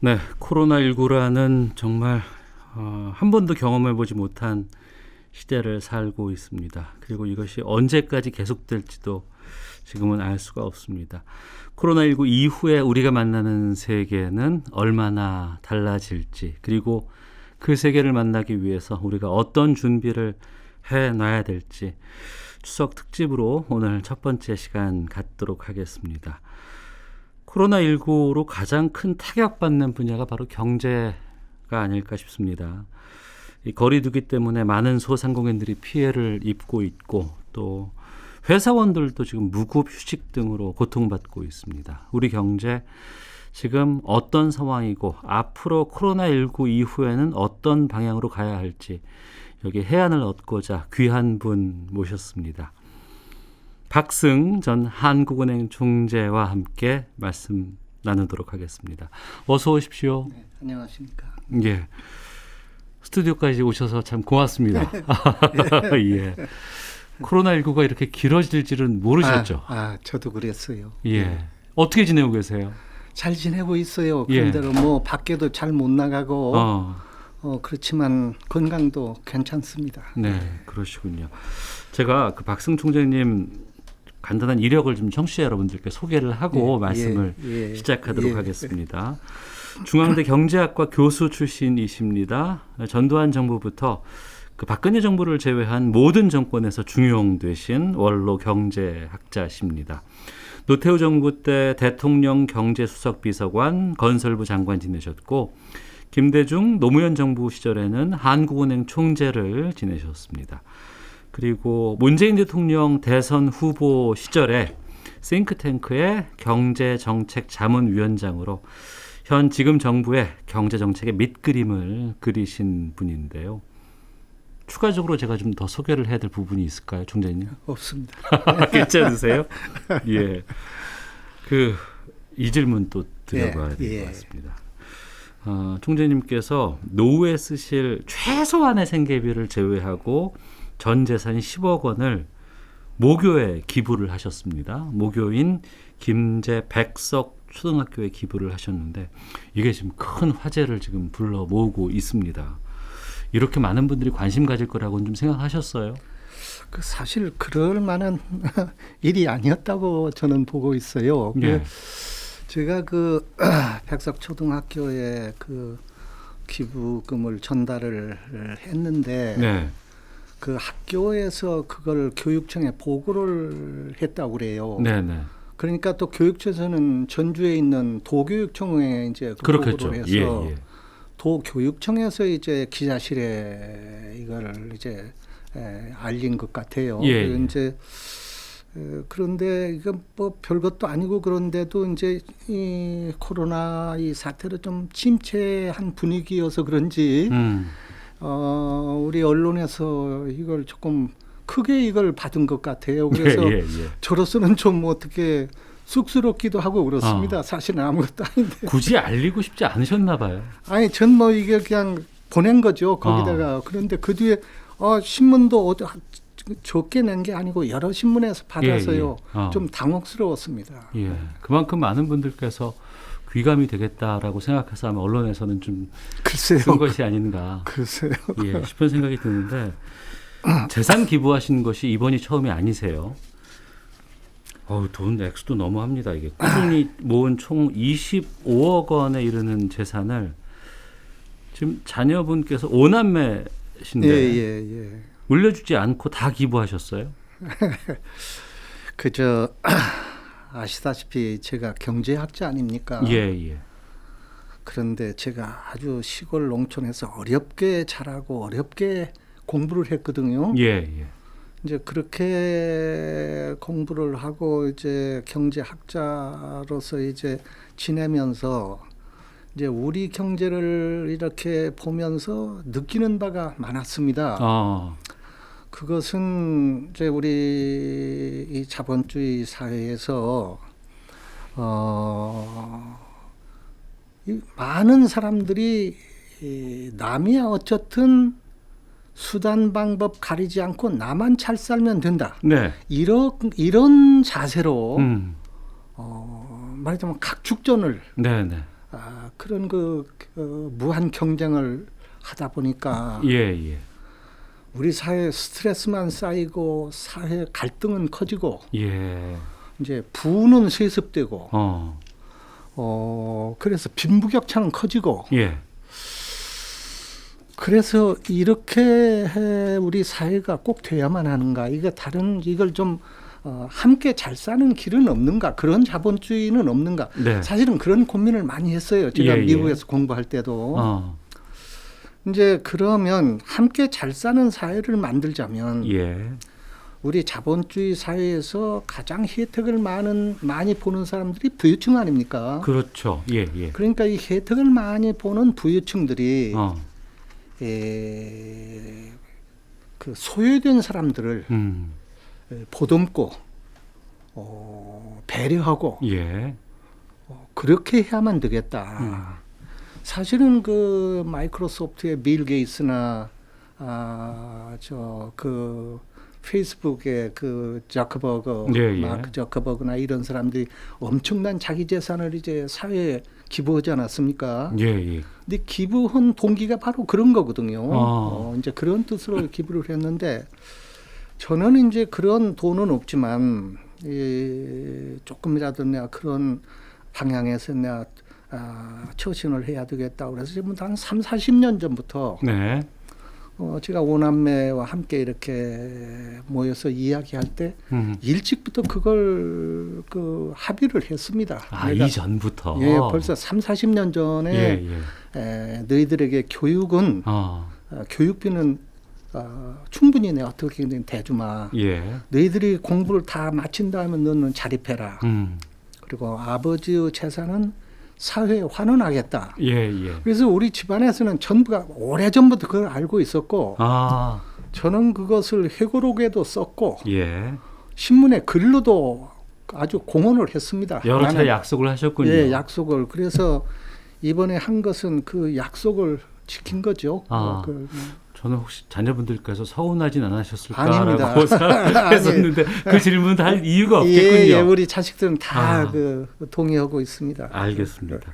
네, 코로나19라는 정말 한 번도 경험해보지 못한 시대를 살고 있습니다. 그리고 이것이 언제까지 계속될지도 지금은 알 수가 없습니다. 코로나19 이후에 우리가 만나는 세계는 얼마나 달라질지, 그리고 그 세계를 만나기 위해서 우리가 어떤 준비를 해놔야 될지 추석 특집으로 오늘 첫 번째 시간 갖도록 하겠습니다. 코로나19로 가장 큰 타격받는 분야가 바로 경제가 아닐까 싶습니다. 이 거리두기 때문에 많은 소상공인들이 피해를 입고 있고, 또 회사원들도 지금 무급 휴직 등으로 고통받고 있습니다. 우리 경제 지금 어떤 상황이고 앞으로 코로나19 이후에는 어떤 방향으로 가야 할지 여기 해안을 얻고자 귀한 분 모셨습니다. 박승 전 한국은행 총재와 함께 말씀 나누도록 하겠습니다. 어서 오십시오. 네, 안녕하십니까. 예, 스튜디오까지 오셔서 참 고맙습니다. 예. 코로나19가 이렇게 길어질 줄은 모르셨죠? 저도 그랬어요. 예. 네. 어떻게 지내고 계세요? 잘 지내고 있어요. 예. 그런데로 뭐 밖에도 잘 못 나가고 그렇지만 건강도 괜찮습니다. 네, 그러시군요. 제가 그 박승 총재님 간단한 이력을 좀 청취자 여러분들께 소개를 하고 말씀을 시작하도록 하겠습니다. 중앙대 경제학과 교수 출신이십니다. 전두환 정부부터 그 박근혜 정부를 제외한 모든 정권에서 중용되신 원로 경제학자십니다. 노태우 정부 때 대통령 경제수석비서관, 건설부 장관 지내셨고, 김대중 노무현 정부 시절에는 한국은행 총재를 지내셨습니다. 그리고 문재인 대통령 대선 후보 시절에 싱크탱크의 경제정책자문위원장으로 지금 정부의 경제정책의 밑그림을 그리신 분인데요. 추가적으로 제가 좀 더 소개를 해야 될 부분이 있을까요, 총재님? 없습니다. 괜찮으세요? 예. 이 질문 또 드려봐야 될 것 같습니다. 총재님께서 노후에 쓰실 최소한의 생계비를 제외하고 전 재산이 10억 원을 모교에 기부를 하셨습니다. 모교인 김제 백석 초등학교에 기부를 하셨는데, 이게 지금 큰 화제를 지금 불러 모으고 있습니다. 이렇게 많은 분들이 관심 가질 거라고는 좀 생각하셨어요? 사실 그럴 만한 일이 아니었다고 저는 보고 있어요. 예. 제가 백석 초등학교에 기부금을 전달을 했는데, 네. 그 학교에서 그걸 교육청에 보고를 했다고 그래요. 네네. 그러니까 또 교육청에서는 전주에 있는 도교육청에 이제 그렇겠죠. 보고를 해서 예. 도교육청에서 이제 기자실에 이걸 이제 알린 것 같아요. 예. 이제 그런데 이건 뭐 별것도 아니고, 그런데도 이제 이 코로나 이 사태로 좀 침체한 분위기여서 그런지 우리 언론에서 이걸 조금 크게 이걸 받은 것 같아요. 그래서 저로서는 좀 어떻게 쑥스럽기도 하고 그렇습니다. 사실은 아무것도 아닌데. 굳이 알리고 싶지 않으셨나 봐요. 아니, 전 뭐 이게 그냥 보낸 거죠, 거기다가. 그런데 그 뒤에 신문도 적게 낸 게 아니고 여러 신문에서 받아서요. 좀 당혹스러웠습니다. 예, 그만큼 많은 분들께서 귀감이 되겠다라고 생각해서 아마 언론에서는 좀 쓴 것이 아닌가 싶은 생각이 드는데, 재산 기부하신 것이 이번이 처음이 아니세요. 돈 액수도 너무합니다. 이게 꾸준히 모은 총 25억 원에 이르는 재산을 지금 자녀분께서 5남매신데 물려주지 않고 다 기부하셨어요? 아시다시피 제가 경제학자 아닙니까? 예. 그런데 제가 아주 시골 농촌에서 어렵게 자라고 어렵게 공부를 했거든요. 예. 이제 그렇게 공부를 하고 이제 경제학자로서 이제 지내면서 이제 우리 경제를 이렇게 보면서 느끼는 바가 많았습니다. 그것은 이제 우리 이 자본주의 사회에서 많은 사람들이 남이야 어쨌든 수단 방법 가리지 않고 나만 잘 살면 된다. 네. 이런 자세로 말하자면 각축전을 그런 무한 경쟁을 하다 보니까 예. 우리 사회 스트레스만 쌓이고 사회 갈등은 커지고 예. 이제 부는 세습되고 그래서 빈부격차는 커지고 예. 그래서 이렇게 우리 사회가 꼭 돼야만 하는가? 이걸 좀 함께 잘 사는 길은 없는가? 그런 자본주의는 없는가? 네. 사실은 그런 고민을 많이 했어요. 제가 예. 미국에서 공부할 때도. 이제 그러면 함께 잘 사는 사회를 만들자면 예. 우리 자본주의 사회에서 가장 혜택을 많이 보는 사람들이 부유층 아닙니까? 그렇죠. 예. 그러니까 이 혜택을 많이 보는 부유층들이 그 소외된 사람들을 보듬고 배려하고 예. 그렇게 해야만 되겠다. 사실은 그 마이크로소프트의 빌 게이츠나 페이스북의 그 저커버그, 마크 저커버그나 이런 사람들이 엄청난 자기 재산을 이제 사회에 기부하지 않았습니까? 예. 근데 기부한 동기가 바로 그런 거거든요. 이제 그런 뜻으로 기부를 했는데 저는 이제 그런 돈은 없지만 조금이라도 내가 그런 방향에서 내가 처신을 해야 되겠다. 그래서 지금 한 3, 40년 전부터 네. 제가 오남매와 함께 이렇게 모여서 이야기할 때 일찍부터 그걸 합의를 했습니다. 이전부터. 예, 벌써 3, 40년 전에 너희들에게 교육은 교육비는 충분히 내가 어떻게 대주마. 너희들이 공부를 다 마친 다음에 너는 자립해라. 그리고 아버지의 재산은 사회에 환원하겠다. 그래서 우리 집안에서는 전부가 오래전부터 그걸 알고 있었고 저는 그것을 회고록에도 썼고 신문에 글로도 아주 공언을 했습니다. 여러 차례 약속을 하셨군요. 예, 약속을. 그래서 이번에 한 것은 그 약속을 지킨 거죠. 저는 혹시 자녀분들께서 서운하진 아닙니다. 않으셨을까라고 생각했었는데 그 질문도 할 이유가 없겠군요. 예, 우리 자식들은 다 동의하고 있습니다. 알겠습니다.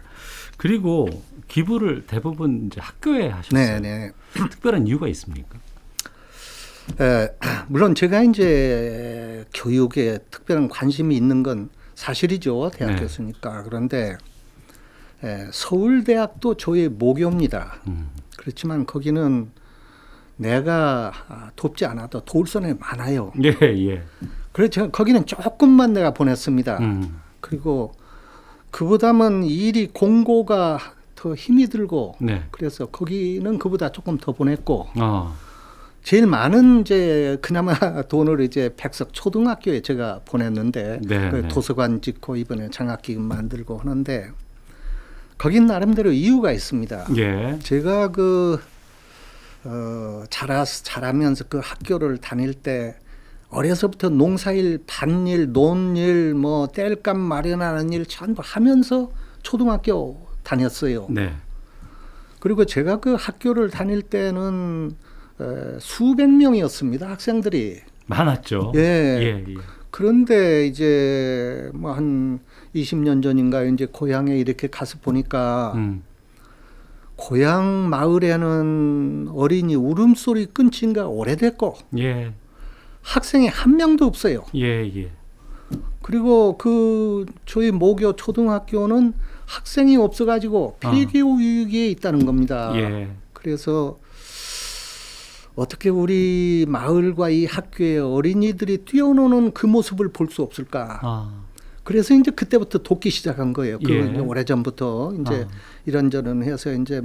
그리고 기부를 대부분 이제 학교에 하셨어요. 네. 특별한 이유가 있습니까? 물론 제가 이제 교육에 특별한 관심이 있는 건 사실이죠. 대학교였으니까. 그런데 서울대학도 저의 모교입니다. 그렇지만 거기는 내가 돕지 않아도 도울 사람이 많아요. 그래서 거기는 조금만 내가 보냈습니다. 그리고 그보다는 일이 공고가 더 힘이 들고 그래서 거기는 그보다 조금 더 보냈고 제일 많은 이제 그나마 돈을 이제 백석 초등학교에 제가 보냈는데 도서관 짓고 이번에 장학기금 만들고 하는데 거긴 나름대로 이유가 있습니다. 제가 자라면서 그 학교를 다닐 때 어려서부터 농사일, 밭일, 논일, 땔감 마련하는 일 전부 하면서 초등학교 다녔어요. 그리고 제가 그 학교를 다닐 때는 수백 명이었습니다. 학생들이. 많았죠. 그런데 이제 한 20년 전인가 이제 고향에 이렇게 가서 보니까 고향 마을에는 어린이 울음소리 끊긴 가 오래됐고 학생이 한 명도 없어요. 그리고 저희 모교 초등학교는 학생이 없어가지고 폐교육에 있다는 겁니다. 그래서 어떻게 우리 마을과 이 학교의 어린이들이 뛰어노는 그 모습을 볼 수 없을까? 그래서 이제 그때부터 돕기 시작한 거예요. 이제 오래전부터 이제 이런저런 해서 이제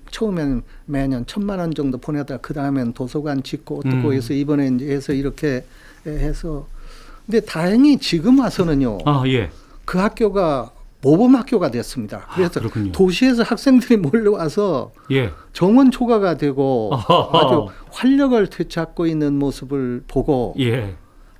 처음엔 매년 1,000만 원 정도 보내다가 그 다음엔 도서관 짓고 어떻고 해서 이번에 이제 해서 이렇게 해서 근데 다행히 지금 와서는요. 그 학교가 모범 학교가 됐습니다. 그래서 도시에서 학생들이 몰려와서 정원 초과가 되고 아주 활력을 되찾고 있는 모습을 보고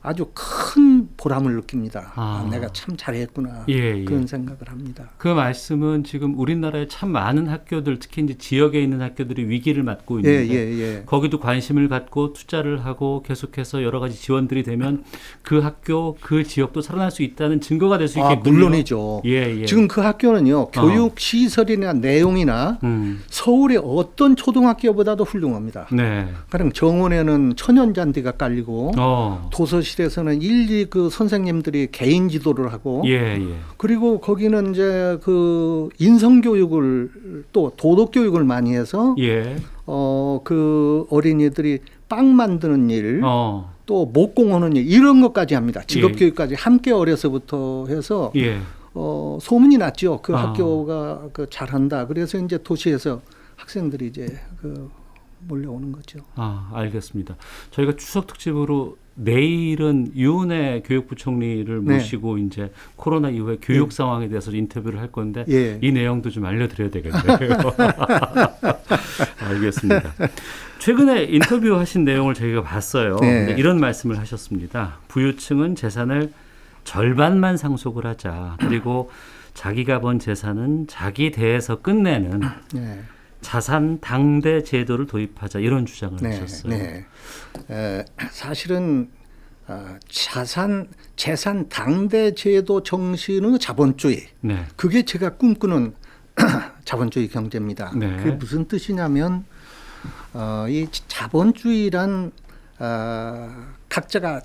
아주 큰 보람을 느낍니다. 아. 내가 참 잘했구나. 예, 예. 그런 생각을 합니다. 그 말씀은 지금 우리나라에 참 많은 학교들, 특히 이제 지역에 있는 학교들이 위기를 맞고 예, 있는데 예, 예. 거기도 관심을 갖고 투자를 하고 계속해서 여러 가지 지원들이 되면 그 학교, 그 지역도 살아날 수 있다는 증거가 될 수 있겠군요. 물론이죠. 예, 예. 지금 그 학교는요, 교육 시설이나 내용이나 서울의 어떤 초등학교보다도 훌륭합니다. 네. 가령 정원에는 천연잔디가 깔리고 어. 도서실에서는 일일이 그 선생님들이 개인 지도를 하고 예, 예. 그리고 거기는 이제 그 인성 교육을 또 도덕 교육을 많이 해서 예. 그 어린이들이 빵 만드는 일, 어. 또 목공하는 일 이런 것까지 합니다. 직업 예. 교육까지 함께 어려서부터 해서 예. 소문이 났죠. 그 아. 학교가 그 잘한다. 그래서 이제 도시에서 학생들이 이제 그 몰려오는 거죠. 아, 알겠습니다. 저희가 추석 특집으로 내일은 유은혜 교육부총리를 네. 모시고 이제 코로나 이후에 교육 상황에 대해서 인터뷰를 할 건데 예. 이 내용도 좀 알려드려야 되겠네요. 알겠습니다. 최근에 인터뷰하신 내용을 저희가 봤어요. 네. 근데 이런 말씀을 하셨습니다. 부유층은 재산을 절반만 상속을 하자. 그리고 자기가 번 재산은 자기 대에서 끝내는 네. 자산 당대 제도를 도입하자 이런 주장을 하셨어요. 네. 사실은 재산 당대 제도 정신의 자본주의. 네. 그게 제가 꿈꾸는 자본주의 경제입니다. 네. 그게 무슨 뜻이냐면 이 자본주의란 각자가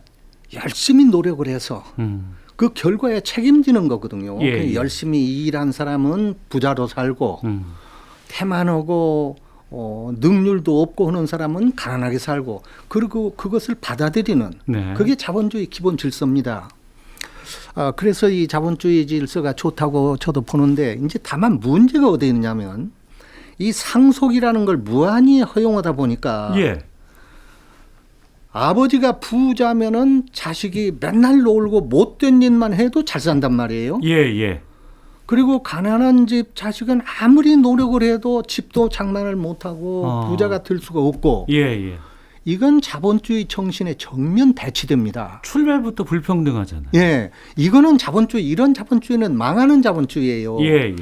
열심히 노력을 해서 그 결과에 책임지는 거거든요. 예, 예. 열심히 일한 사람은 부자로 살고 태만하고 능률도 없고 하는 사람은 가난하게 살고 그리고 그것을 받아들이는 네. 그게 자본주의 기본 질서입니다. 그래서 이 자본주의 질서가 좋다고 저도 보는데 이제 다만 문제가 어디 있냐면 이 상속이라는 걸 무한히 허용하다 보니까 예. 아버지가 부자면은 자식이 맨날 놀고 못된 일만 해도 잘 산단 말이에요. 예, 예. 그리고 가난한 집 자식은 아무리 노력을 해도 집도 장만을 못하고 부자가 될 수가 없고 예, 예. 이건 자본주의 정신의 정면 배치됩니다. 출발부터 불평등하잖아요. 예, 이거는 자본주의, 이런 자본주의는 망하는 자본주의예요. 예, 예.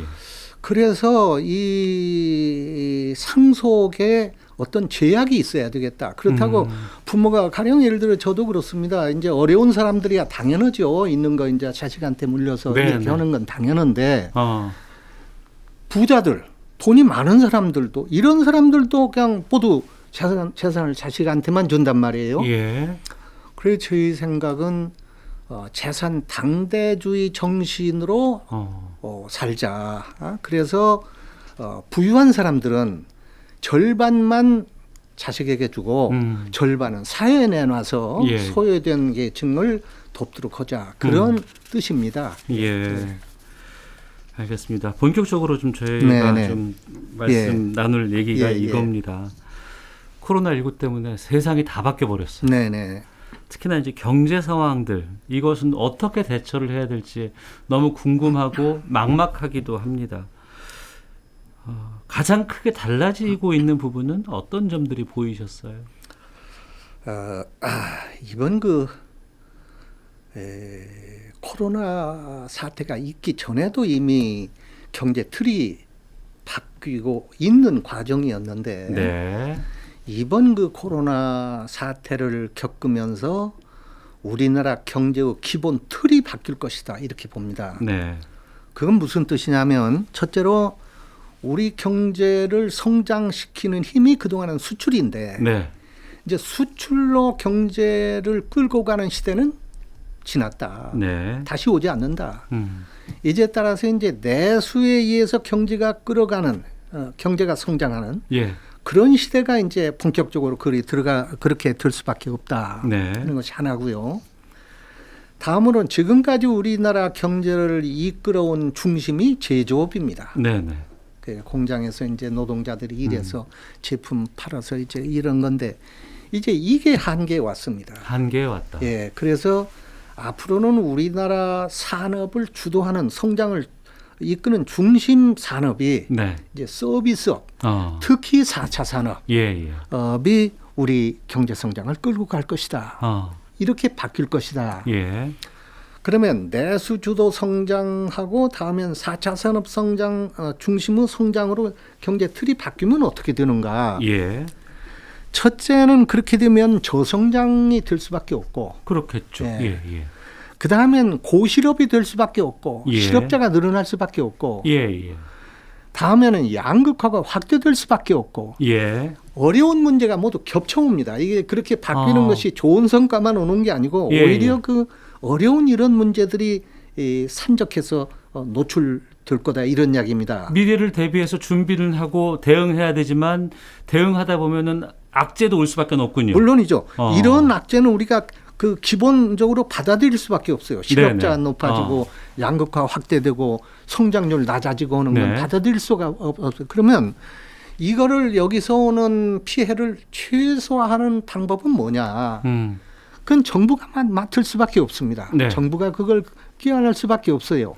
그래서 이 상속에 어떤 제약이 있어야 되겠다. 그렇다고 부모가 가령 예를 들어 저도 그렇습니다. 이제 어려운 사람들이야 당연하죠. 있는 거 이제 자식한테 물려서 네, 이렇게 네. 하는 건 당연한데 부자들, 돈이 많은 사람들도 이런 사람들도 그냥 모두 재산을 자식한테만 준단 말이에요. 예. 그래서 저희 생각은 재산 당대주의 정신으로 살자. 그래서 부유한 사람들은 절반만 자식에게 주고 절반은 사회에 내놔서 예. 소외된 계층을 돕도록 하자. 그런 뜻입니다. 예. 알겠습니다. 본격적으로 좀 저희가 네네. 좀 말씀 나눌 얘기가 이겁니다. 코로나19 때문에 세상이 다 바뀌어 버렸어요. 네네. 특히나 이제 경제 상황들 이것은 어떻게 대처를 해야 될지 너무 궁금하고 막막하기도 합니다. 가장 크게 달라지고 있는 부분은 어떤 점들이 보이셨어요? 이번 코로나 사태가 있기 전에도 이미 경제 틀이 바뀌고 있는 과정이었는데 네. 이번 그 코로나 사태를 겪으면서 우리나라 경제의 기본 틀이 바뀔 것이다 이렇게 봅니다. 네. 그건 무슨 뜻이냐면 첫째로 우리 경제를 성장시키는 힘이 그동안은 수출인데 네. 이제 수출로 경제를 끌고 가는 시대는 지났다. 네. 다시 오지 않는다. 이제 따라서 이제 내수에 의해서 경제가 끌어가는 경제가 성장하는 예. 그런 시대가 이제 본격적으로 그렇게 될 수밖에 없다. 네. 하는 것이 하나고요. 다음으로는 지금까지 우리나라 경제를 이끌어온 중심이 제조업입니다. 네, 네. 그 공장에서 이제 노동자들이 일해서 제품 팔아서 이제 이런 건데 이제 이게 한계에 왔습니다. 한계에 왔다. 예, 그래서 앞으로는 우리나라 산업을 주도하는 성장을 이끄는 중심 산업이 네. 이제 서비스업, 특히 4차 산업이 예, 예. 우리 경제 성장을 끌고 갈 것이다. 이렇게 바뀔 것이다. 예. 그러면 내수 주도 성장하고 다음엔 4차 산업 성장 중심의 성장으로 경제 틀이 바뀌면 어떻게 되는가? 예. 첫째는 그렇게 되면 저성장이 될 수밖에 없고, 그렇겠죠. 예. 예. 예. 그 다음엔 고실업이 될 수밖에 없고, 예. 실업자가 늘어날 수밖에 없고, 예. 예. 다음에는 양극화가 확대될 수밖에 없고, 예. 어려운 문제가 모두 겹쳐옵니다. 이게 그렇게 바뀌는 것이 좋은 성과만 오는 게 아니고 예, 오히려 예. 그 어려운 이런 문제들이 산적해서 노출될 거다 이런 이야기입니다. 미래를 대비해서 준비는 하고 대응해야 되지만 대응하다 보면은 악재도 올 수밖에 없군요. 물론이죠. 이런 악재는 우리가 그 기본적으로 받아들일 수밖에 없어요. 실업자 네네. 높아지고 양극화 확대되고 성장률 낮아지고 하는 건 네. 받아들일 수가 없어요. 그러면 이거를 여기서 오는 피해를 최소화하는 방법은 뭐냐? 그건 정부가 맡을 수밖에 없습니다. 네. 정부가 그걸 끼워낼 수밖에 없어요.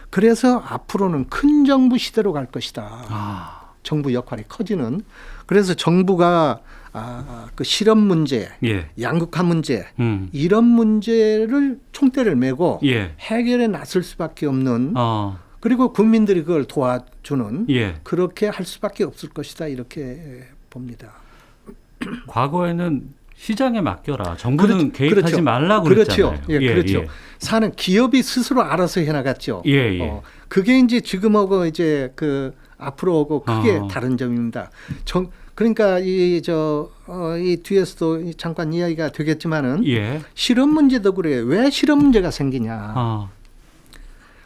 그래서 앞으로는 큰 정부 시대로 갈 것이다. 정부 역할이 커지는. 그래서 정부가 그 실업 문제, 예. 양극화 문제 이런 문제를 총대를 메고 예. 해결에 나설 수밖에 없는 어. 그리고 국민들이 그걸 도와주는 예. 그렇게 할 수밖에 없을 것이다 이렇게 봅니다. 과거에는 시장에 맡겨라. 정부는 개입하지 그렇죠. 말라고 그렇죠. 그랬잖아요. 예, 그렇죠. 사는 기업이 스스로 알아서 해나갔죠. 예, 예. 그게 이제 지금하고 이제 그 앞으로하고 크게 다른 점입니다. 그러니까 이 뒤에서도 잠깐 이야기가 되겠지만은 예. 실업 문제도 그래요. 왜 실업 문제가 생기냐?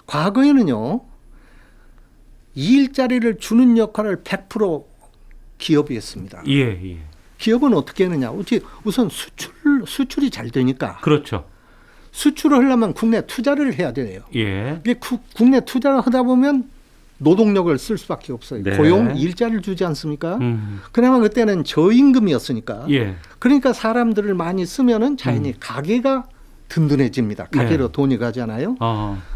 과거에는요. 일자리를 주는 역할을 100% 기업이 했습니다. 예, 예. 기업은 어떻게 했느냐? 우선 수출이 잘 되니까. 그렇죠. 수출을 하려면 국내 투자를 해야 돼요. 예. 이게 국내 투자를 하다 보면 노동력을 쓸 수밖에 없어요. 네. 고용, 일자리를 주지 않습니까? 그나마 그때는 저임금이었으니까. 예. 그러니까 사람들을 많이 쓰면은 자연히 가게가 든든해집니다. 가게로 네. 돈이 가잖아요.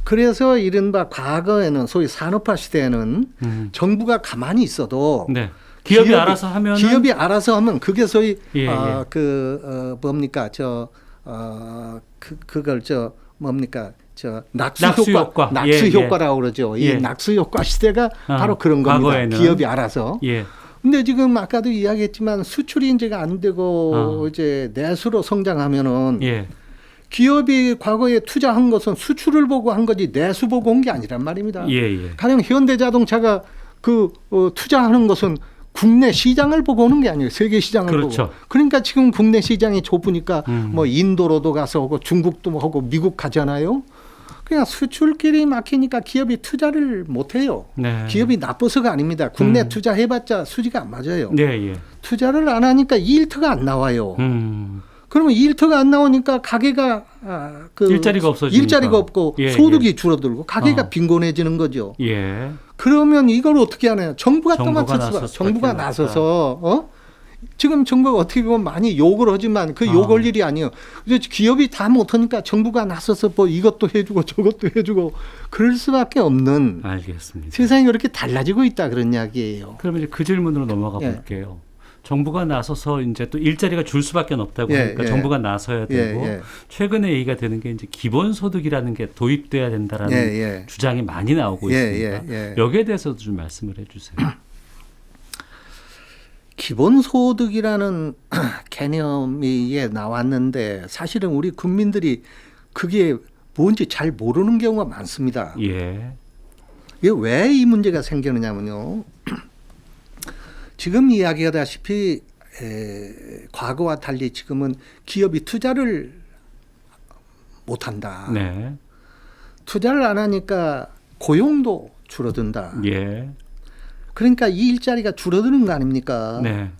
그래서 이른바 과거에는 소위 산업화 시대에는 정부가 가만히 있어도 네. 기업이 알아서 하면 기업이 알아서 하면 그게 소위 예, 예. 뭡니까 그걸 낙수 효과, 예, 효과라고 그러죠. 예. 이 낙수 효과 시대가 바로 그런 겁니다. 과거에는. 기업이 알아서. 예. 근데 지금 아까도 이야기했지만 수출이 이제가 안 되고 이제 내수로 성장하면은 예. 기업이 과거에 투자한 것은 수출을 보고 한 거지 내수 보고 온 게 아니란 말입니다. 예, 예. 가령 현대자동차가 투자하는 것은 국내 시장을 보고 오는 게 아니에요. 세계 시장을 그렇죠. 보고. 그러니까 지금 국내 시장이 좁으니까 뭐 인도로도 가서 오고 중국도 하고 미국 가잖아요. 그냥 수출길이 막히니까 기업이 투자를 못 해요. 네. 기업이 나빠서가 아닙니다. 국내 투자해봤자 수지가 안 맞아요. 네, 예. 투자를 안 하니까 일터가 안 나와요. 그러면 일터가 안 나오니까 가게가 일자리가 없어지니까. 일자리가 없고 예, 소득이 줄어들고 가게가 빈곤해지는 거죠. 예. 그러면 이걸 어떻게 하나요? 정부가 정부가 정부가 나서서 지금 정부가 어떻게 보면 많이 욕을 하지만 그 욕할 일이 아니에요. 그래서 기업이 다 못하니까 정부가 나서서 뭐 이것도 해주고 저것도 해주고 그럴 수밖에 없는 알겠습니다. 세상이 그렇게 달라지고 있다 그런 이야기예요. 그러면 이제 그 질문으로 넘어가 볼게요. 정부가 나서서 이제 또 일자리가 줄 수밖에 없다고 하니까 정부가 나서야 되고 최근에 얘기가 되는 게 이제 기본소득이라는 게 도입돼야 된다라는 주장이 많이 나오고 있습니다. 여기에 대해서도 좀 말씀을 해주세요. 기본소득이라는 개념이 나왔는데 사실은 우리 국민들이 그게 뭔지 잘 모르는 경우가 많습니다. 예. 이게 왜 이 문제가 생기느냐면요. 지금 이야기하다시피 과거와 달리 지금은 기업이 투자를 못한다. 네. 투자를 안 하니까 고용도 줄어든다. 예. 그러니까 이 일자리가 줄어드는 거 아닙니까? 네.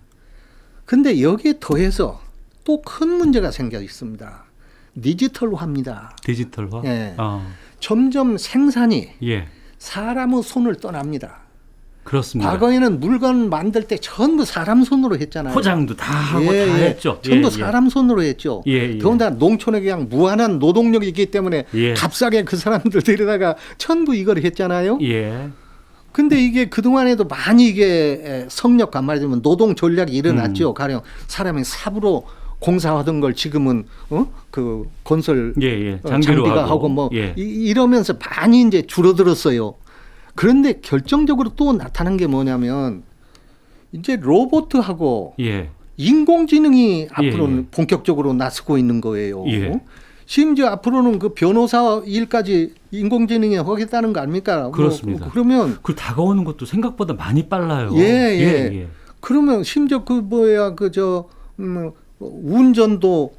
근데 여기에 더해서 또 큰 문제가 생겨 있습니다. 디지털화입니다. 디지털화? 예. 점점 생산이 사람의 손을 떠납니다. 그렇습니다. 과거에는 물건 만들 때 전부 사람 손으로 했잖아요. 포장도 다 하고 다 했죠. 전부 사람 손으로 했죠. 더군다나 농촌에 그냥 무한한 노동력이 있기 때문에 값싸게 그 사람들 데려다가 전부 이걸 했잖아요. 근데 이게 그동안에도 많이 이게 성역과 말하자면 노동 전략이 일어났죠. 가령 사람이 삽으로 공사하던 걸 지금은 그 건설 예, 예. 장비가 하고 뭐 예. 이러면서 많이 이제 줄어들었어요. 그런데 결정적으로 또 나타난 게 뭐냐면 이제 로봇하고 예. 인공지능이 앞으로는 예. 본격적으로 나서고 있는 거예요. 예. 심지어 앞으로는 그 변호사 일까지 인공지능이 하겠다는 거 아닙니까? 그렇습니다. 그러면 그 다가오는 것도 생각보다 많이 빨라요. 예, 예. 그러면 심지어 그 뭐야 그저 운전도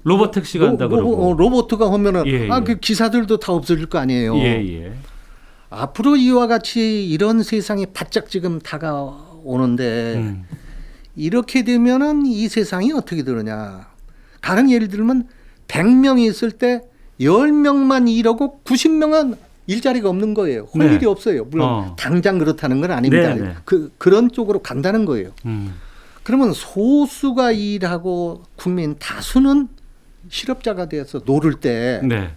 로봇 택시가 한다 그러고. 로봇가 하면은 예, 예. 그 기사들도 다 없어질 거 아니에요. 예, 예. 앞으로 이와 같이 이런 세상이 바짝 지금 다가오는데 이렇게 되면은 이 세상이 어떻게 되느냐. 가령 예를 들면 100명이 있을 때 10명만 일하고 90명은 일자리가 없는 거예요. 할 네. 일이 없어요. 물론 당장 그렇다는 건 아닙니다. 네, 네. 그런 쪽으로 간다는 거예요. 그러면 소수가 일하고 국민 다수는 실업자가 돼서 노를 때 네.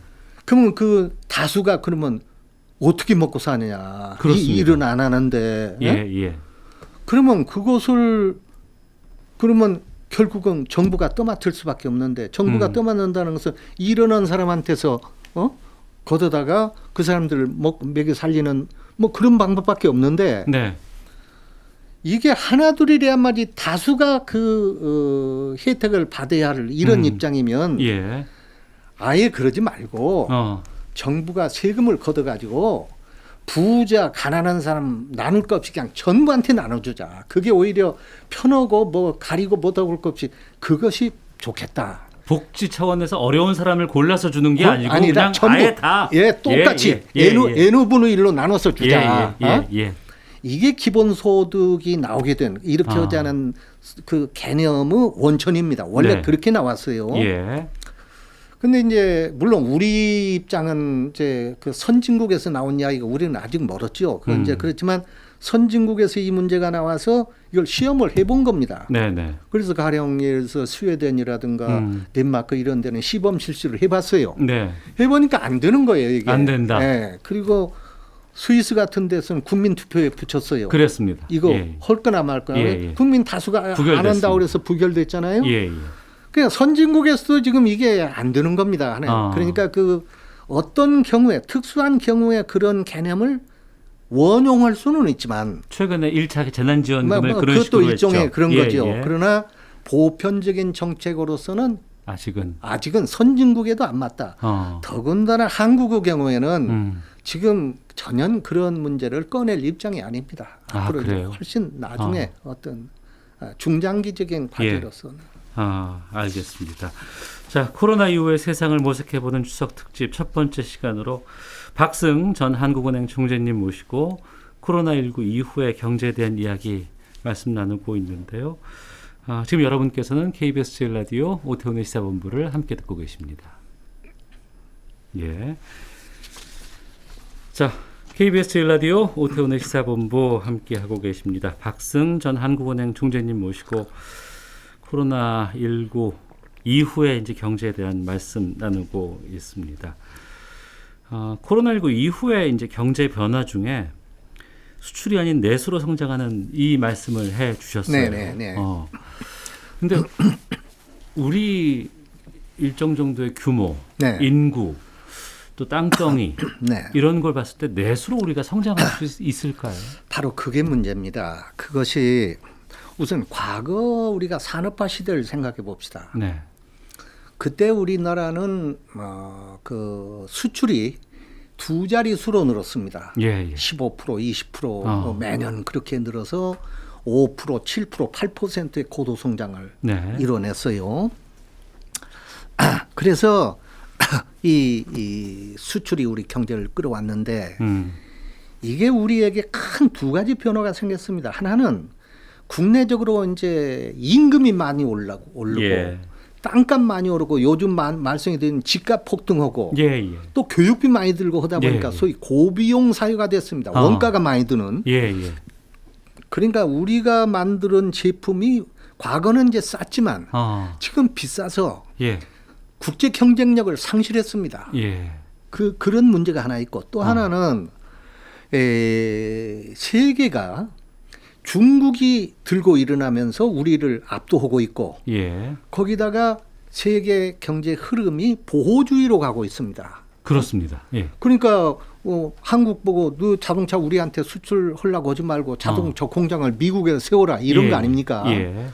그러면 그 다수가 그러면 어떻게 먹고 사느냐. 그렇습니다. 이 일은 안 하는데. 예, 예. 그러면 그것을 그러면 결국은 정부가 떠맡을 수밖에 없는데 정부가 떠맡는다는 것은 일어난 사람한테서 걷어다가 그 사람들을 먹여 살리는 뭐 그런 방법밖에 없는데 네. 이게 하나둘이래야 말이 다수가 혜택을 받아야 할 이런 입장이면 예. 아예 그러지 말고 정부가 세금을 걷어가지고 부자 가난한 사람 나눌 것 없이 그냥 전부한테 나눠주자. 그게 오히려 편하고 뭐 가리고 못하고 것 없이 그것이 좋겠다. 복지 차원에서 어려운 사람을 골라서 주는 게 아니고 아니라 그냥 전부 아예 다 똑같이 N분의 1로 나눠서 주자. 예. 이게 기본소득이 나오게 된 이렇게 하자는 그 개념의 원천입니다. 원래 네. 그렇게 나왔어요. 예. 근데 이제 물론 우리 입장은 이제 그 선진국에서 나온 이야기가 우리는 아직 멀었죠. 그건 이제 그렇지만 선진국에서 이 문제가 나와서 이걸 시험을 해본 겁니다. 네네. 그래서 가령 예를 들어서 스웨덴이라든가 덴마크 이런 데는 시범 실시를 해봤어요. 네. 해보니까 안 되는 거예요. 이게. 안 된다. 네. 그리고 스위스 같은 데서는 국민투표에 붙였어요. 그랬습니다. 이거 예. 할 거나 말 거나. 예. 국민 다수가 부결됐습니다. 안 한다고 그래서 부결됐잖아요. 예. 그냥 선진국에서도 지금 이게 안 되는 겁니다. 그러니까 그 어떤 경우에 특수한 경우에 그런 개념을 원용할 수는 있지만 최근에 1차 재난지원금을 그런 그것도 식으로 일종의 했죠. 그런 예, 거죠. 예. 그러나 보편적인 정책으로서는 아직은 선진국에도 안 맞다. 더군다나 한국의 경우에는 지금 전혀 그런 문제를 꺼낼 입장이 아닙니다. 앞으로 그래요? 훨씬 나중에 어떤 중장기적인 과제로서는. 알겠습니다. 자, 코로나 이후의 세상을 모색해보는 추석 특집 첫 번째 시간으로 박승 전 한국은행 총재님 모시고 코로나19 이후의 경제에 대한 이야기 말씀 나누고 있는데요. 지금 여러분께서는 KBS 제1라디오 오태훈의 시사본부를 함께 듣고 계십니다. 예. 자, KBS 제1라디오 오태훈의 시사본부 함께 하고 계십니다. 박승 전 한국은행 총재님 모시고 코로나19 이후에 이제 경제에 대한 말씀 나누고 있습니다. 코로나19 이후에 이제 경제 변화 중에 수출이 아닌 내수로 성장하는 이 말씀을 해 주셨어요. 네. 근데 우리 일정 정도의 규모, 네. 인구, 또 땅덩이 네. 이런 걸 봤을 때 내수로 우리가 성장할 수 있을까요? 바로 그게 문제입니다. 그것이 우선 과거 우리가 산업화 시대를 생각해 봅시다. 네. 그때 우리나라는 그 수출이 두 자릿수로 늘었습니다. 예. 15%, 20% 매년 그렇게 늘어서 5%, 7%, 8%의 고도 성장을 이뤄냈어요. 그래서 이 수출이 우리 경제를 끌어왔는데 이게 우리에게 큰 두 가지 변화가 생겼습니다. 하나는 국내적으로 이제 임금이 많이 오르고 땅값 많이 오르고 요즘 말썽이 되는 집값 폭등하고 또 교육비 많이 들고 하다 보니까 소위 고비용 사회가 됐습니다. 원가가 많이 드는. 그러니까 우리가 만드는 제품이 과거는 이제 쌌지만 지금 비싸서 국제 경쟁력을 상실했습니다. 그런 문제가 하나 있고 또 하나는 세계가 중국이 들고 일어나면서 우리를 압도하고 있고 예. 거기다가 세계 경제 흐름이 보호주의로 가고 있습니다. 그렇습니다. 예. 그러니까 한국 보고 너 자동차 우리한테 수출하려고 하지 말고 자동차 공장을 미국에 세워라 이런 예. 거 아닙니까? 예.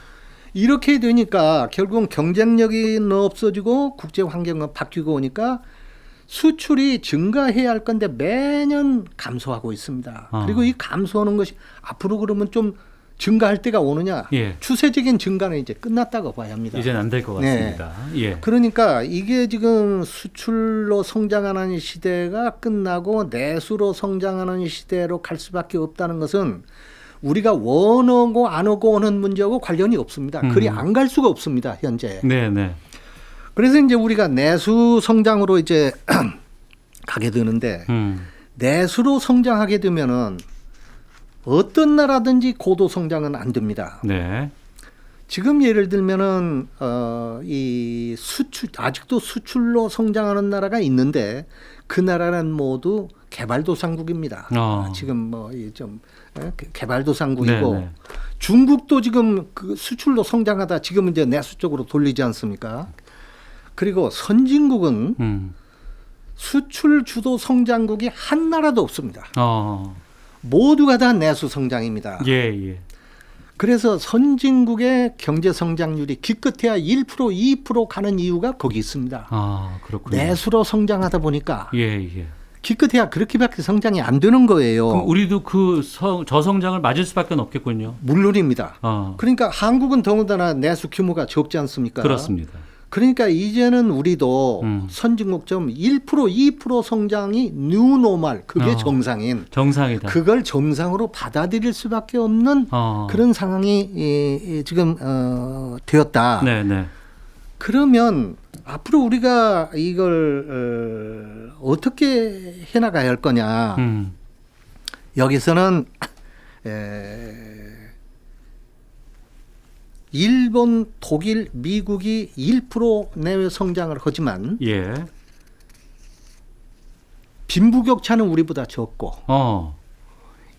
이렇게 되니까 결국은 경쟁력이 없어지고 국제 환경은 바뀌고 오니까 수출이 증가해야 할 건데 매년 감소하고 있습니다. 그리고 이 감소하는 것이 앞으로 그러면 좀 증가할 때가 오느냐? 예. 추세적인 증가는 이제 끝났다고 봐야 합니다. 이제는 안 될 것 같습니다. 예. 그러니까 이게 지금 수출로 성장하는 시대가 끝나고 내수로 성장하는 시대로 갈 수밖에 없다는 것은 우리가 원하고 안 하고 오는 문제하고 관련이 없습니다. 그리 안 갈 수가 없습니다. 현재. 네, 네. 그래서 이제 우리가 내수 성장으로 이제 가게 되는데 내수로 성장하게 되면은 어떤 나라든지 고도 성장은 안 됩니다. 네. 지금 예를 들면은 이 수출 아직도 수출로 성장하는 나라가 있는데 그 나라는 모두 개발도상국입니다. 지금 뭐 좀 개발도상국이고 네네. 중국도 지금 그 수출로 성장하다 지금 이제 내수 쪽으로 돌리지 않습니까? 그리고 선진국은 수출 주도 성장국이 한 나라도 없습니다. 모두가 다 내수 성장입니다. 예, 예. 그래서 선진국의 경제 성장률이 기껏해야 1% 2% 가는 이유가 거기 있습니다. 그렇군요. 내수로 성장하다 보니까 예, 예. 기껏해야 그렇게밖에 성장이 안 되는 거예요. 그럼 우리도 그 저성장을 맞을 수밖에 없겠군요. 물론입니다. 그러니까 한국은 더군다나 내수 규모가 적지 않습니까? 그렇습니다. 그러니까 이제는 우리도 선진국처럼 1% 2% 성장이 뉴노멀 그게 정상이다. 그걸 정상으로 받아들일 수밖에 없는 그런 상황이 지금 되었다. 네, 네. 그러면 앞으로 우리가 이걸 어떻게 해나가야 할 거냐. 여기서는 일본, 독일, 미국이 1% 내외 성장을 하지만 예. 빈부격차는 우리보다 적고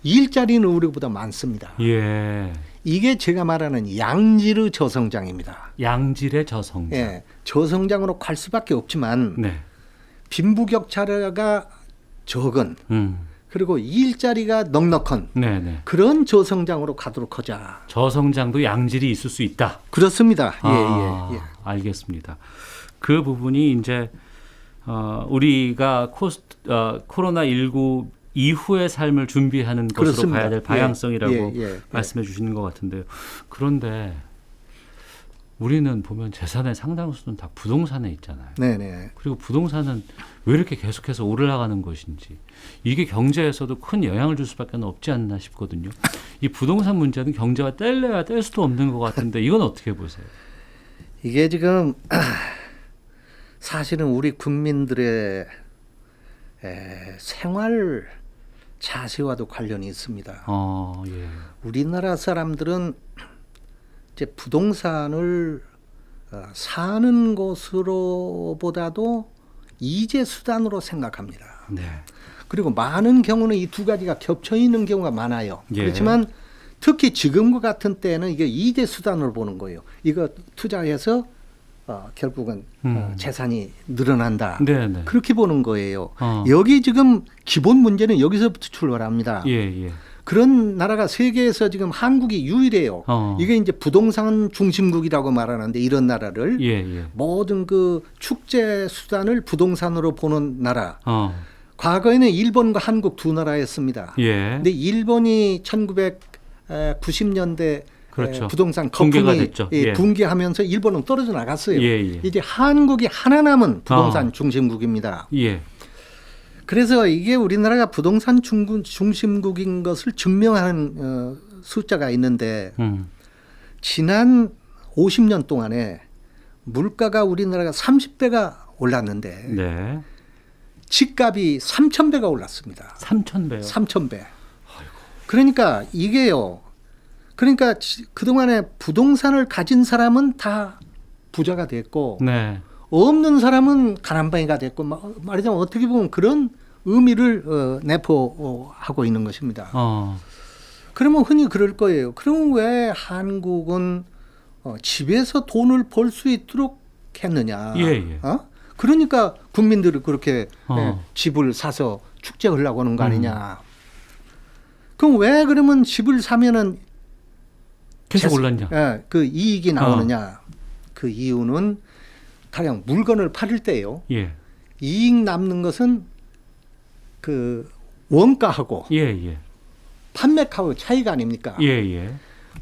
일자리는 우리보다 많습니다. 예. 이게 제가 말하는 양질의 저성장입니다. 양질의 저성장. 예, 저성장으로 갈 수밖에 없지만 네. 빈부격차가 적은 그리고 일자리가 넉넉한 네네. 그런 저성장으로 가도록 하자. 저성장도 양질이 있을 수 있다. 그렇습니다. 예. 알겠습니다. 그 부분이 이제 우리가 코로나19 이후의 삶을 준비하는 것으로 그렇습니다. 봐야 될 방향성이라고 예. 말씀해 주시는 것 같은데요. 그런데 우리는 보면 재산의 상당수는 다 부동산에 있잖아요. 네네. 그리고 부동산은 왜 이렇게 계속해서 오르나가는 것인지 이게 경제에서도 큰 영향을 줄 수밖에 없지 않나 싶거든요. 이 부동산 문제는 경제와 뗄래야 뗄 수도 없는 것 같은데 이건 어떻게 보세요? 이게 지금 사실은 우리 국민들의 생활 자세와도 관련이 있습니다. 예. 우리나라 사람들은 이제 부동산을 사는 것으로보다도 이재 수단으로 생각합니다. 네. 그리고 많은 경우는 이 두 가지가 겹쳐 있는 경우가 많아요. 예. 그렇지만 특히 지금과 같은 때는 이게 이재 수단으로 보는 거예요. 이거 투자해서 결국은 재산이 늘어난다. 네네. 그렇게 보는 거예요. 여기 지금 기본 문제는 여기서부터 출발합니다. 예. 그런 나라가 세계에서 지금 한국이 유일해요. 이게 이제 부동산 중심국이라고 말하는데 이런 나라를 예. 모든 그 축제 수단을 부동산으로 보는 나라. 과거에는 일본과 한국 두 나라였습니다. 예. 근데 일본이 1990년대 그렇죠. 부동산 붕괴가 거품이 됐죠. 예. 붕괴하면서 일본은 떨어져 나갔어요. 예. 이제 한국이 하나 남은 부동산 중심국입니다. 예. 그래서 이게 우리나라가 부동산 중심국인 것을 증명하는 숫자가 있는데 지난 50년 동안에 물가가 우리나라가 30배가 올랐는데 네. 집값이 3,000배가 올랐습니다. 3,000배요. 3,000배. 그러니까 이게요. 그러니까 그동안에 부동산을 가진 사람은 다 부자가 됐고 네. 없는 사람은 가난뱅이가 됐고 말하자면 어떻게 보면 그런 의미를 내포하고 있는 것입니다. 그러면 흔히 그럴 거예요. 그럼 왜 한국은 집에서 돈을 벌 수 있도록 했느냐? 예, 예. 그러니까 국민들이 그렇게 집을 사서 축제하려고 하는 거 아니냐? 그럼 왜 그러면 집을 사면은 계속 올랐냐? 그 이익이 나오느냐? 그 이유는 가령 물건을 팔을 때요. 예. 이익 남는 것은 그 원가하고 예, 예. 판매가하고 차이가 아닙니까? 예, 예.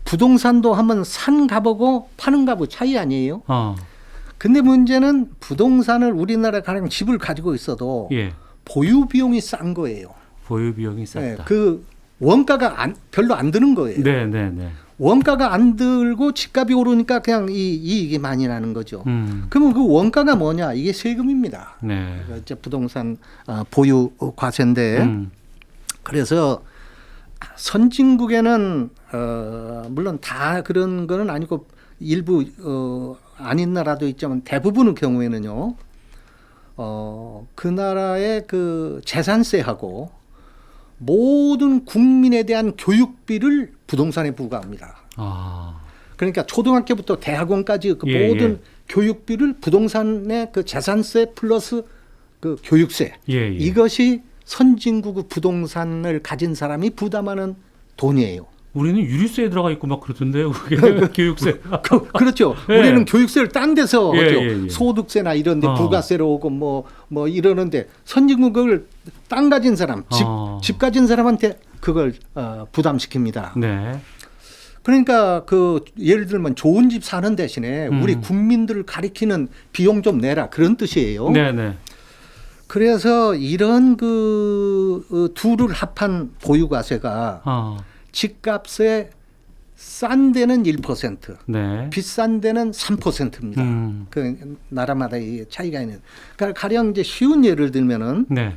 부동산도 하면 산 값하고 파는 값하고 차이 아니에요? 근데 문제는 부동산을 우리나라 가령 집을 가지고 있어도 예. 보유 비용이 싼 거예요. 보유 비용이 쌌다. 그 원가가 별로 안 드는 거예요. 네, 네, 네. 원가가 안 들고 집값이 오르니까 그냥 이익이 많이 나는 거죠. 그러면 그 원가가 뭐냐? 이게 세금입니다. 네. 이제 부동산 보유 과세인데 그래서 선진국에는 물론 다 그런 거는 아니고 일부 아닌 나라도 있지만 대부분의 경우에는요. 그 나라의 그 재산세하고 모든 국민에 대한 교육비를 부동산에 부과합니다. 그러니까 초등학교부터 대학원까지 그 모든 교육비를 부동산의 그 재산세 플러스 그 교육세 이것이 선진국 부동산을 가진 사람이 부담하는 돈이에요. 우리는 유류세에 들어가 있고 막 그러던데요. 교육세. 그렇죠. 우리는 교육세를 딴 데서 예. 소득세나 이런 데 부가세로 오고 뭐 이러는데 선진국을 땅 가진 사람, 집 가진 사람한테 그걸 부담시킵니다. 네. 그러니까 그 예를 들면 좋은 집 사는 대신에 우리 국민들을 가리키는 비용 좀 내라 그런 뜻이에요. 네, 네. 그래서 이런 그 둘을 합한 보유과세가 집값에 싼 데는 1%, 네. 비싼 데는 3%입니다. 그 나라마다 이 차이가 있는. 그러니까 가령 이제 쉬운 예를 들면은 네.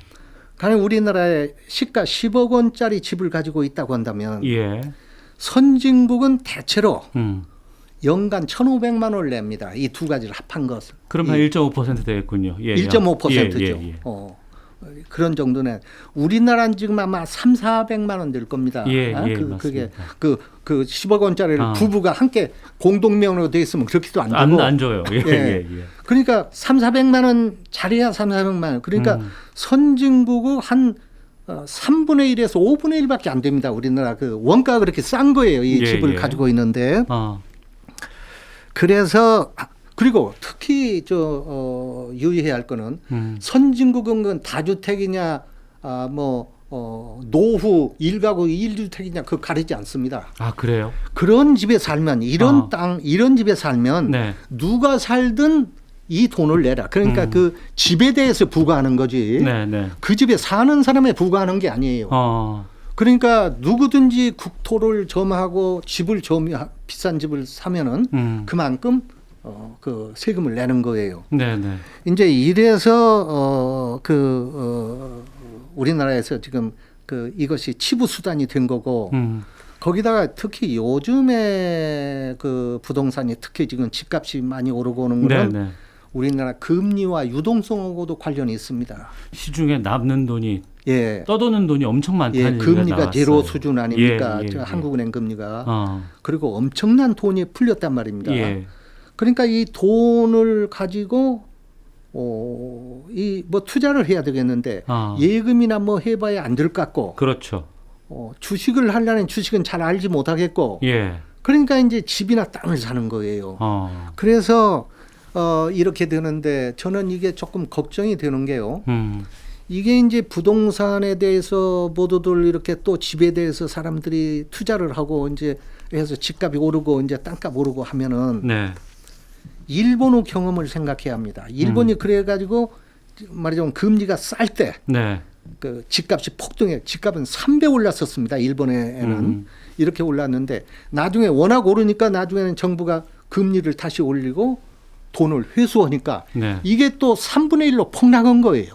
가령 우리나라에 시가 10억 원짜리 집을 가지고 있다고 한다면 예. 선진국은 대체로 연간 1,500만 원을 냅니다. 이 두 가지를 합한 것을. 그럼 한 1.5% 되겠군요. 예. 1.5%죠. 예. 그런 정도는 우리나라는 지금 아마 3,400만 원 될 겁니다. 그게 그 10억 원짜리를 부부가 함께 공동명의로 돼 있으면 그렇게도 안 되고 안 줘요. 예. 그러니까 3,400만 원 자리야 3,400만 원. 그러니까 선진국은 한 3분의 1에서 5분의 1밖에 안 됩니다. 우리나라 그 원가가 그렇게 싼 거예요. 이 집을 가지고 있는데. 그래서 그리고 특히 유의해야 할 거는 선진국은 건 다주택이냐 노후 1가구 1주택이냐 그거 가리지 않습니다. 아, 그래요? 그런 집에 살면 이런 땅 이런 집에 살면 누가 살든 이 돈을 내라. 그러니까 그 집에 대해서 부과하는 거지. 그 집에 사는 사람에 부과하는 게 아니에요. 그러니까 누구든지 국토를 점하고 집을 비싼 집을 사면은 그만큼 그 세금을 내는 거예요. 이제 이래서 우리나라에서 지금 이것이 치부 수단이 된 거고 거기다가 특히 요즘에 그 부동산이 특히 지금 집값이 많이 오르고 오는 거는 우리나라 금리와 유동성하고도 관련이 있습니다. 시중에 남는 돈이 떠도는 돈이 엄청 많다는 얘기가 금리가 나왔어요. 제로 수준 아닙니까? 한국은행 금리가. 그리고 엄청난 돈이 풀렸단 말입니다. 그러니까 이 돈을 가지고 투자를 해야 되겠는데 예금이나 해봐야 안 될 것 같고. 그렇죠. 주식을 하려면 주식은 잘 알지 못하겠고. 그러니까 이제 집이나 땅을 사는 거예요. 그래서 이렇게 되는데 저는 이게 조금 걱정이 되는 게요. 이게 이제 부동산에 대해서 모두들 이렇게 또 집에 대해서 사람들이 투자를 하고 이제 해서 집값이 오르고 이제 땅값 오르고 하면은 일본의 경험을 생각해야 합니다. 일본이 그래가지고 말하자면 금리가 쌀 때 그 집값이 폭등해 집값은 3배 올랐었습니다. 일본에는 이렇게 올랐는데 나중에 워낙 오르니까 나중에는 정부가 금리를 다시 올리고 돈을 회수하니까 이게 또 3분의 1로 폭락한 거예요.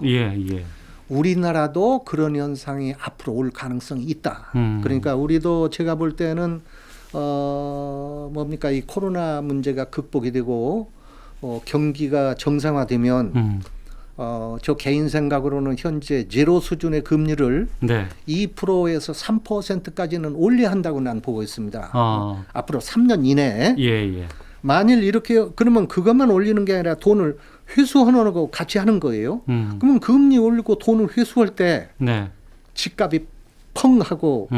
우리나라도 그런 현상이 앞으로 올 가능성이 있다. 그러니까 우리도 제가 볼 때는 이 코로나 문제가 극복이 되고 경기가 정상화되면 저 개인 생각으로는 현재 제로 수준의 금리를 네. 2%에서 3%까지는 올려야 한다고 난 보고 있습니다. 아. 앞으로 3년 이내에. 예, 예. 만일 이렇게 그러면 그것만 올리는 게 아니라 돈을 회수하는 거고 같이 하는 거예요. 그러면 금리 올리고 돈을 회수할 때 네. 집값이 펑 하고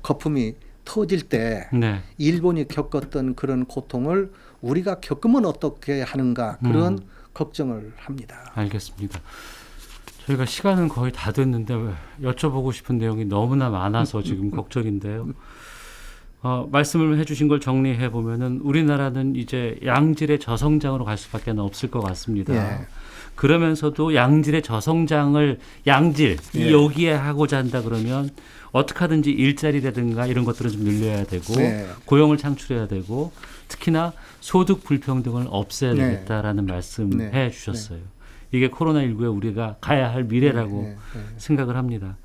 거품이 터질 때 네. 일본이 겪었던 그런 고통을 우리가 겪으면 어떻게 하는가 그런 걱정을 합니다. 알겠습니다. 저희가 시간은 거의 다 됐는데 여쭤보고 싶은 내용이 너무나 많아서 지금 걱정인데요. 말씀을 해주신 걸 정리해 보면은 우리나라는 이제 양질의 저성장으로 갈 수밖에 없을 것 같습니다. 예. 그러면서도 양질의 저성장을 양질 예. 여기에 하고자 한다 그러면 어떻게 하든지 일자리라든가 이런 것들은 좀 늘려야 되고 네. 고용을 창출해야 되고 특히나 소득 불평등을 없애야 네. 되겠다라는 말씀해 네. 주셨어요. 이게 코로나19에 우리가 가야 할 미래라고 네. 생각을 합니다.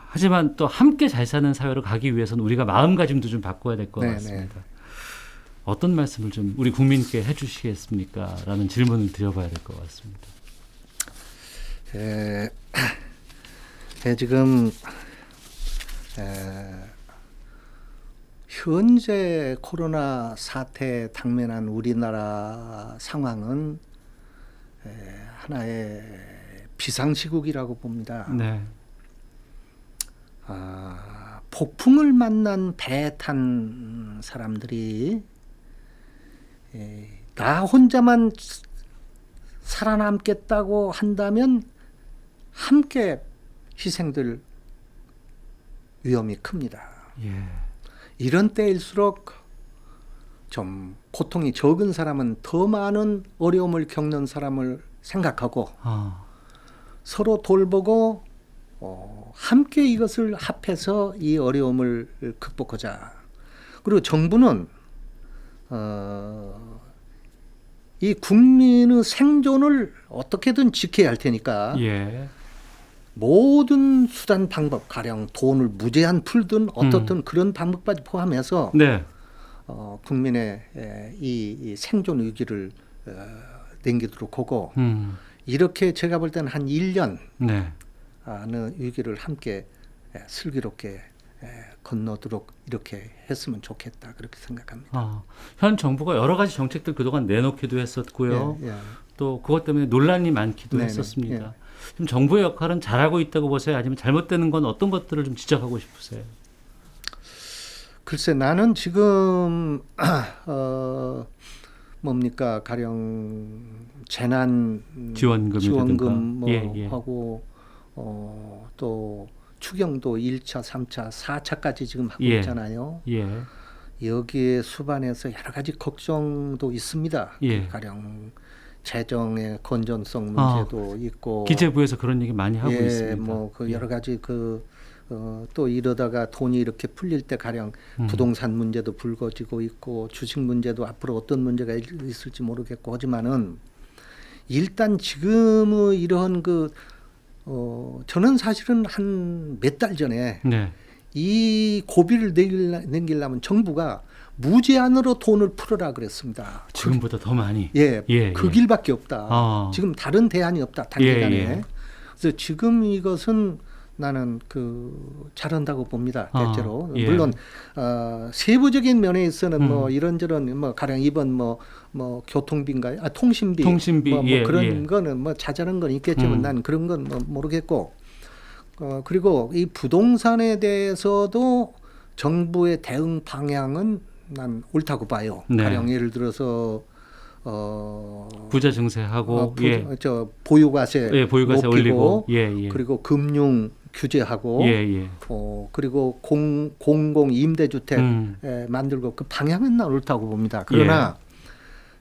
하지만 또 함께 잘 사는 사회로 가기 위해서는 우리가 마음가짐도 좀 바꿔야 될 것 네. 같습니다. 어떤 말씀을 좀 우리 국민께 해주시겠습니까? 라는 질문을 드려봐야 될 것 같습니다. 지금 현재 코로나 사태에 당면한 우리나라 상황은 하나의 비상시국이라고 봅니다. 네. 폭풍을 만난 배에 탄 사람들이 나 혼자만 살아남겠다고 한다면 함께 희생될 위험이 큽니다. 예. 이런 때일수록 좀 고통이 적은 사람은 더 많은 어려움을 겪는 사람을 생각하고 서로 돌보고 함께 이것을 합해서 이 어려움을 극복하자. 그리고 정부는 이 국민의 생존을 어떻게든 지켜야 할 테니까 예. 모든 수단 방법, 가령 돈을 무제한 풀든 어떻든 그런 방법까지 포함해서 네. 국민의 이 생존 위기를 남기도록 하고 이렇게 제가 볼 때는 한 1년 네. 위기를 함께 슬기롭게 건너도록 이렇게 했으면 좋겠다 그렇게 생각합니다. 현 정부가 여러 가지 정책들 그동안 내놓기도 했었고요. 예. 또 그것 때문에 논란이 많기도 네네. 했었습니다. 예. 좀 정부의 역할은 잘하고 있다고 보세요? 아니면 잘못되는 건 어떤 것들을 좀 지적하고 싶으세요? 글쎄 나는 지금 뭡니까 가령 재난 지원금 하고 또 추경도 1차, 3차, 4차까지 지금 하고 있잖아요. 예. 여기에 수반해서 여러 가지 걱정도 있습니다. 예. 가령 재정의 건전성 문제도 있고 기재부에서 그런 얘기 많이 하고 있습니다. 뭐 그 여러 가지 또 이러다가 돈이 이렇게 풀릴 때 가령 부동산 문제도 불거지고 있고 주식 문제도 앞으로 어떤 문제가 있을지 모르겠고 하지만은 일단 지금의 이러한 저는 사실은 한 몇 달 전에 이 고비를 넘기려면 정부가 무제한으로 돈을 풀어라 그랬습니다. 지금보다 더 많이. 그 길밖에 없다. 지금 다른 대안이 없다. 단기간에. 그래서 지금 이것은 나는 잘한다고 봅니다. 대체로 물론 세부적인 면에 있어서는 뭐 이런저런 뭐 가령 이번 뭐 교통비인가요? 통신비 뭐 그런 거는 뭐 자잘한 건 있겠지만 난 그런 건 뭐 모르겠고 그리고 이 부동산에 대해서도 정부의 대응 방향은 난 옳다고 봐요. 가령 예를 들어서 부자 증세하고 보유과세 높이고 올리고 그리고 금융 규제하고 그리고 공공 임대주택 만들고 그 방향은 난 옳다고 봅니다. 그러나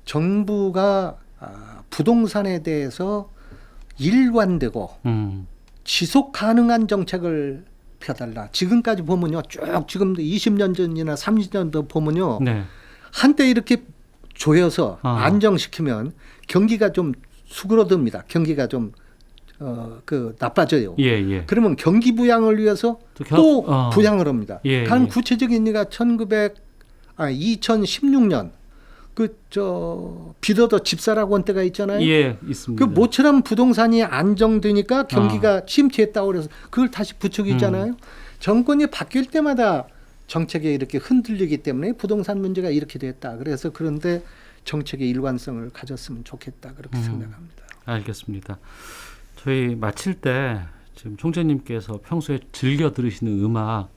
정부가 부동산에 대해서 일관되고 지속 가능한 정책을 펴달라. 지금까지 보면요, 쭉 지금도 20년 전이나 30년 전 보면요, 한때 이렇게 조여서 안정시키면 경기가 좀 수그러듭니다. 경기가 좀 나빠져요. 그러면 경기 부양을 위해서 또 부양을 합니다. 간 구체적인 예가 2016년 그 저 비더더 집사라고 한 때가 있잖아요. 예, 있습니다. 그 모처럼 부동산이 안정되니까 경기가 침체했다고 그래서 그걸 다시 부추기잖아요. 정권이 바뀔 때마다 정책이 이렇게 흔들리기 때문에 부동산 문제가 이렇게 됐다. 그래서 그런데 정책의 일관성을 가졌으면 좋겠다. 그렇게 생각합니다. 알겠습니다. 저희 마칠 때 지금 총재님께서 평소에 즐겨 들으시는 음악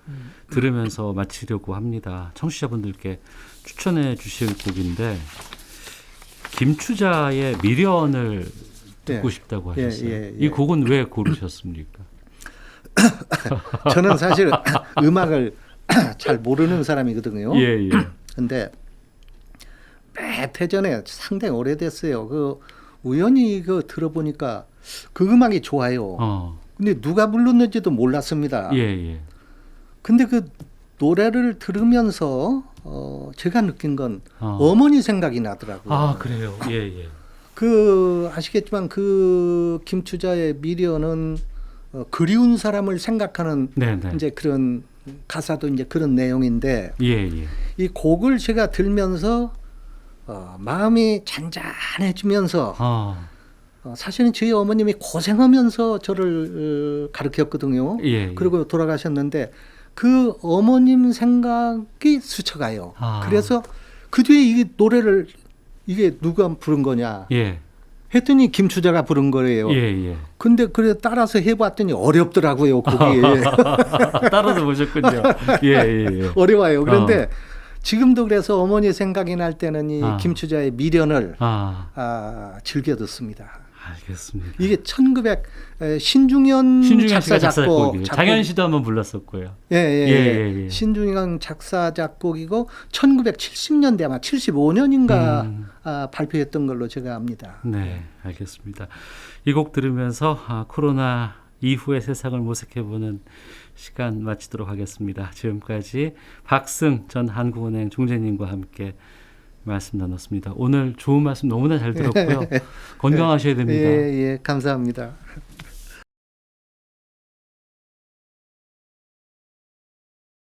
들으면서 마치려고 합니다. 청취자분들께 추천해 주실 곡인데 김추자의 미련을 듣고 예. 싶다고 하셨어요. 예. 이 곡은 왜 고르셨습니까? 저는 사실 음악을 잘 모르는 사람이거든요. 예. 근데 몇 해 전에 상당히 오래됐어요. 그 우연히 그 들어보니까 그 음악이 좋아요. 근데 누가 불렀는지도 몰랐습니다. 예. 근데 그 노래를 들으면서 제가 느낀 건 어머니 생각이 나더라고요. 아, 그래요. 예. 그 아시겠지만 그 김추자의 미련은 그리운 사람을 생각하는 네네. 이제 그런 가사도 이제 그런 내용인데 예. 이 곡을 제가 들면서 마음이 잔잔해지면서 사실은 저희 어머님이 고생하면서 저를 가르쳤거든요. 예. 그리고 돌아가셨는데 그 어머님 생각이 스쳐가요. 그래서 그 뒤에 이 노래를 이게 누가 부른 거냐 예. 했더니 김추자가 부른 거예요. 예. 근데 그래 따라서 해봤더니 어렵더라고요. 곡이. 따라서 보셨군요. 예. 어려워요. 그런데 지금도 그래서 어머니 생각이 날 때는 이 김추자의 미련을 즐겨 듣습니다. 알겠습니다. 이게 신중현 작사 작곡. 장현 씨도 한번 불렀었고요. 예. 신중현 작사 작곡이고 1970년대 아마 75년인가 발표했던 걸로 제가 압니다. 네, 알겠습니다. 이 곡 들으면서 코로나 이후의 세상을 모색해보는 시간 마치도록 하겠습니다. 지금까지 박승 전 한국은행 총재님과 함께 말씀 나눴습니다. 오늘 좋은 말씀 너무나 잘 들었고요. 건강하셔야 됩니다. 예, 감사합니다.